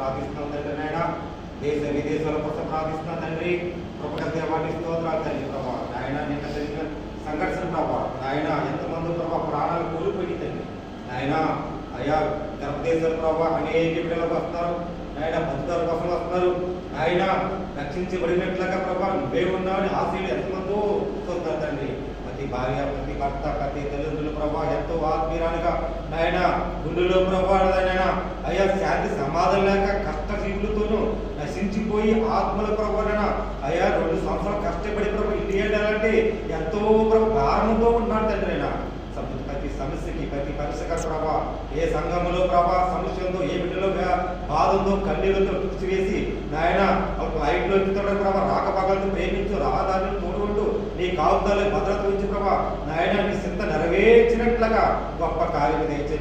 ప్రార్థిస్తున్నాం తండ్రి నాయన. దేశ విదేశాల కోసం ప్రార్థిస్తున్నా తండ్రి. కృపగల వాటి స్తోత్రాలు తండ్రి ప్రభా. నాయన నిన్న జరిగిన సంఘర్షణ ప్రభా నాయన ఎంతమంది ప్రభా ప్రాణాలు కోల్పోయి తండ్రి నాయన. అయ్యా గర్భదేశాల ప్రభా అనేక పిల్లలకు వస్తారు నాయన, భక్తుల కోసం వస్తున్నారు నాయన. రక్షించబడినట్లుగా ప్రభా నువ్వే ఉన్నావని ఆశలు ఎంతమందో చూస్తారు తండ్రి. ప్రతి భార్య, ప్రతి భర్త, ప్రతి తల్లిదండ్రులు ప్రభా ఎంతో ఆత్మీయురాలుగా నాయన గుండెలో ప్రభా నాయన అయ్యా శాంతి సమాధానం లేక కష్ట జీవులతోనూ నశించిపోయి ఆత్మల ప్రభాన అయ్యా 2 సంవత్సరాలు కష్టపడి ప్రభు ఇంటి వెళ్ళాలంటే ఎంతో భారంతో ఉన్నాడు తండ్రి. ప్రతి సమస్యకి ప్రతి పరిస్థితి ప్రభా ఏ సంఘంలో ప్రభా సమస్య ఉందో, ఏ బిడ్డలో బాధ ఉందో కన్నీళ్ళతో వేసి నాయన లైట్లో ఎక్కుతాడు ప్రభా. రాకపగలతో ప్రేమించు, రహదారులు తోడుకుంటూ నీ కాపుతాలు భద్రత ఉంచి ప్రభా నాయన నీ చింత నెరవేర్చినట్లుగా గొప్ప కార్యం తెచ్చే